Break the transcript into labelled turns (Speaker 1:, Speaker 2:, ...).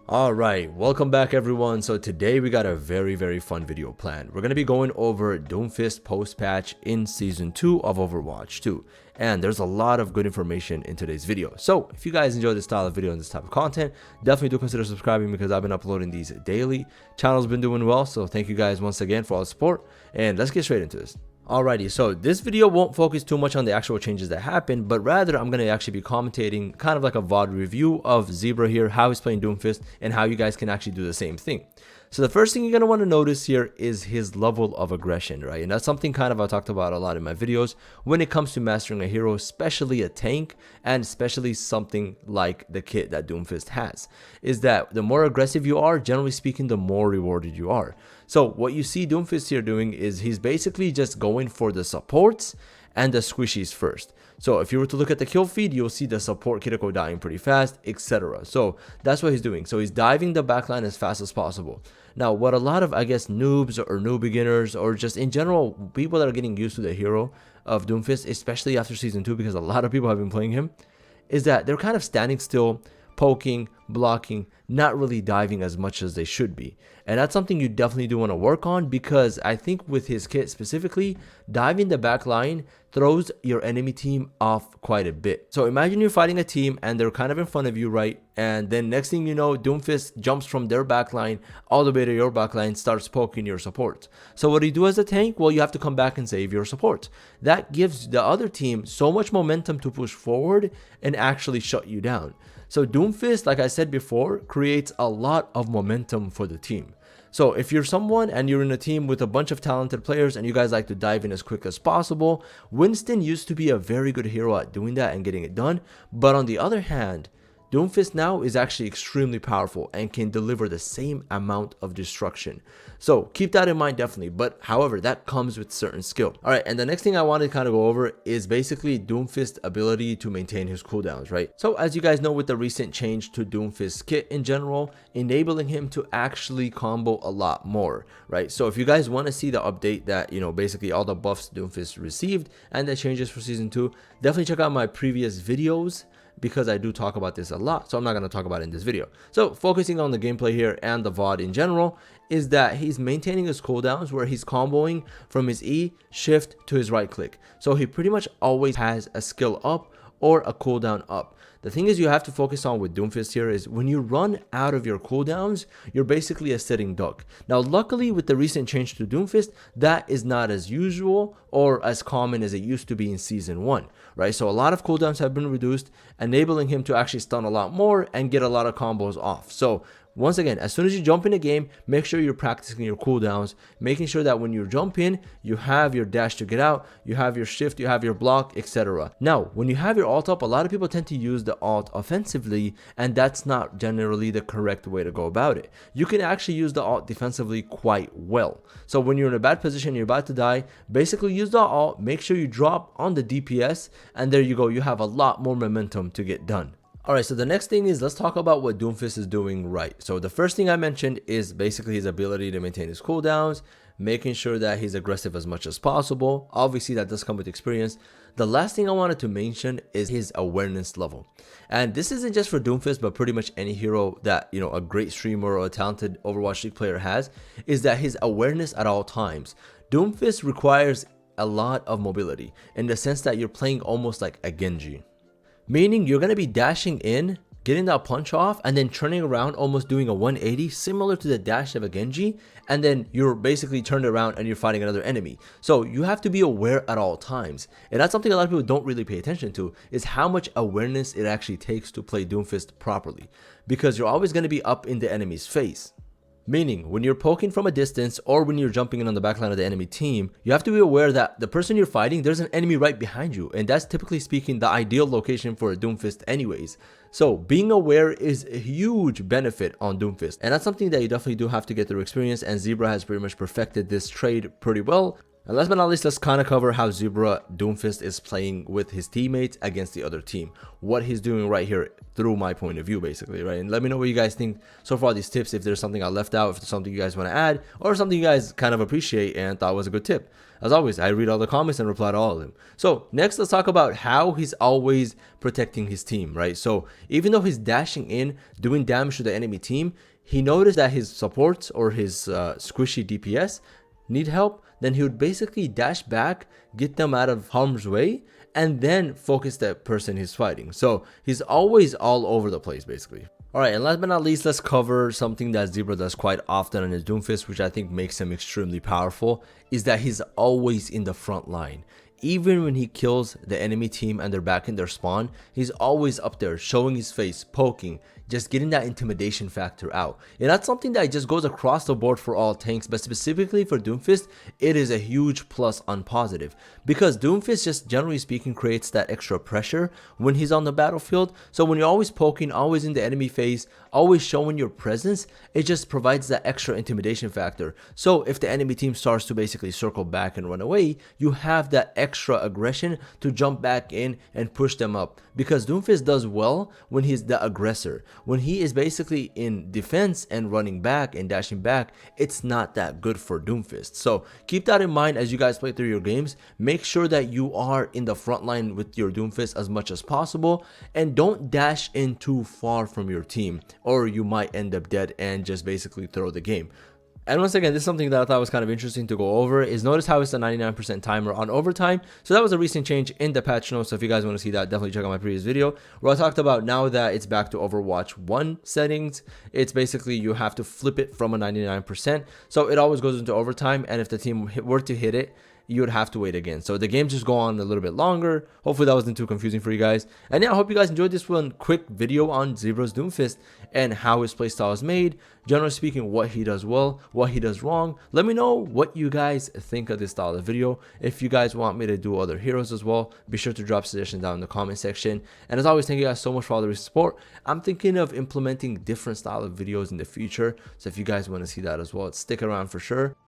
Speaker 1: Alright, welcome back everyone. So today we got a very fun video planned. We're going to be going over Doomfist post-patch in Season 2 of Overwatch 2. And there's a lot of good information in today's video. So if you guys enjoy this style of video and this type of content, definitely do consider subscribing because I've been uploading these daily. Channel's been doing well, so thank you guys once again for all the support. And let's get straight into this. Alrighty, so this video won't focus too much on the actual changes that happened, but rather I'm going to actually be commentating kind of like a VOD review of ZBRA here, how he's playing Doomfist, and how you guys can actually do the same thing. So the first thing you're going to want to notice here is his level of aggression, right? And that's something kind of I talked about a lot in my videos when it comes to mastering a hero, especially a tank, and especially something like the kit that Doomfist has, is that the more aggressive you are, generally speaking, the more rewarded you are. So what you see Doomfist here doing is he's basically just going for the supports and the squishies first. So if you were to look at the kill feed, you'll see the support Kiriko dying pretty fast, etc. So that's what he's doing. So he's diving the backline as fast as possible. Now, what a lot of, I guess, noobs or new beginners or just in general, people that are getting used to the hero of Doomfist, especially after Season 2, because a lot of people have been playing him, is that they're kind of standing still, poking, blocking, not really diving as much as they should be. And that's something you definitely do want to work on, because I think with his kit specifically, diving the back line throws your enemy team off quite a bit. So imagine you're fighting a team and they're kind of in front of you, right? And then next thing you know, Doomfist jumps from their backline all the way to your backline, starts poking your support. So what do you do as a tank? Well, you have to come back and save your support. That gives the other team so much momentum to push forward and actually shut you down. So Doomfist, like I said before, creates a lot of momentum for the team. So if you're someone and you're in a team with a bunch of talented players and you guys like to dive in as quick as possible, Winston used to be a very good hero at doing that and getting it done. But on the other hand, Doomfist now is actually extremely powerful and can deliver the same amount of destruction. So keep that in mind definitely, but however, that comes with certain skill. Alright, and the next thing I want to kind of go over is basically Doomfist ability to maintain his cooldowns, right? So as you guys know, with the recent change to Doomfist kit in general, enabling him to actually combo a lot more, right? So if you guys want to see the update that, you know, basically all the buffs Doomfist received and the changes for Season 2, definitely check out my previous videos, because I do talk about this a lot, so I'm not going to talk about it in this video. So focusing on the gameplay here and the VOD in general, is that he's maintaining his cooldowns where he's comboing from his E, shift to his right click. So he pretty much always has a skill up or a cooldown up. The thing is you have to focus on with Doomfist here is when you run out of your cooldowns, you're basically a sitting duck. Now luckily with the recent change to Doomfist, that is not as usual or as common as it used to be in Season 1, right? So a lot of cooldowns have been reduced, enabling him to actually stun a lot more and get a lot of combos off. So once again, as soon as you jump in a game, make sure you're practicing your cooldowns, making sure that when you jump in, you have your dash to get out, you have your shift, you have your block, etc. Now, when you have your ult up, a lot of people tend to use the ult offensively, and that's not generally the correct way to go about it. You can actually use the ult defensively quite well. So when you're in a bad position, you're about to die, basically use the ult, make sure you drop on the DPS, and there you go, you have a lot more momentum to get done. Alright, so the next thing is let's talk about what Doomfist is doing right. So the first thing I mentioned is basically his ability to maintain his cooldowns, making sure that he's aggressive as much as possible. Obviously that does come with experience. The last thing I wanted to mention is his awareness level. And this isn't just for Doomfist, but pretty much any hero that, you know, a great streamer or a talented Overwatch League player has, is that his awareness at all times. Doomfist requires a lot of mobility in the sense that you're playing almost like a Genji. Meaning you're going to be dashing in, getting that punch off, and then turning around, almost doing a 180, similar to the dash of a Genji, and then you're basically turned around and you're fighting another enemy. So you have to be aware at all times. And that's something a lot of people don't really pay attention to, is how much awareness it actually takes to play Doomfist properly. Because you're always going to be up in the enemy's face. Meaning, when you're poking from a distance or when you're jumping in on the backline of the enemy team, you have to be aware that the person you're fighting, there's an enemy right behind you. And that's typically speaking the ideal location for a Doomfist anyways. So being aware is a huge benefit on Doomfist. And that's something that you definitely do have to get through experience. And ZBRA has pretty much perfected this trade pretty well. And last but not least, let's kind of cover how ZBRA Doomfist is playing with his teammates against the other team. What he's doing right here through my point of view, basically, right? And let me know what you guys think so far, these tips, if there's something I left out, if there's something you guys want to add, or something you guys kind of appreciate and thought was a good tip. As always, I read all the comments and reply to all of them. So next, let's talk about how he's always protecting his team, right? So even though he's dashing in, doing damage to the enemy team, he noticed that his supports or his squishy DPS need help, then he would basically dash back, get them out of harm's way, and then focus that person he's fighting. So he's always all over the place, basically. Alright, and last but not least, let's cover something that ZBRA does quite often in his Doomfist, which I think makes him extremely powerful, is that he's always in the front line. Even when he kills the enemy team and they're back in their spawn, he's always up there showing his face, poking, just getting that intimidation factor out. And that's something that just goes across the board for all tanks, but specifically for Doomfist, it is a huge plus on positive, because Doomfist, just generally speaking, creates that extra pressure when he's on the battlefield. So when you're always poking, always in the enemy face, always showing your presence, it just provides that extra intimidation factor. So if the enemy team starts to basically circle back and run away, you have that extra aggression to jump back in and push them up, because Doomfist does well when he's the aggressor. When he is basically in defense and running back and dashing back, it's not that good for Doomfist. So keep that in mind as you guys play through your games. Make sure that you are in the front line with your Doomfist as much as possible, and don't dash in too far from your team, or you might end up dead and just basically throw the game. And once again, this is something that I thought was kind of interesting to go over, is notice how it's a 99% timer on overtime. So that was a recent change in the patch notes. So if you guys want to see that, definitely check out my previous video where I talked about, now that it's back to Overwatch 1 settings, it's basically you have to flip it from a 99%. So it always goes into overtime, and if the team were to hit it, you would have to wait again. So the games just go on a little bit longer. Hopefully that wasn't too confusing for you guys. And yeah, I hope you guys enjoyed this one quick video on ZBRA's Doomfist and how his playstyle is made. Generally speaking, what he does well, what he does wrong. Let me know what you guys think of this style of video. If you guys want me to do other heroes as well, be sure to drop suggestions down in the comment section. And as always, thank you guys so much for all the support. I'm thinking of implementing different style of videos in the future. So if you guys want to see that as well, stick around for sure.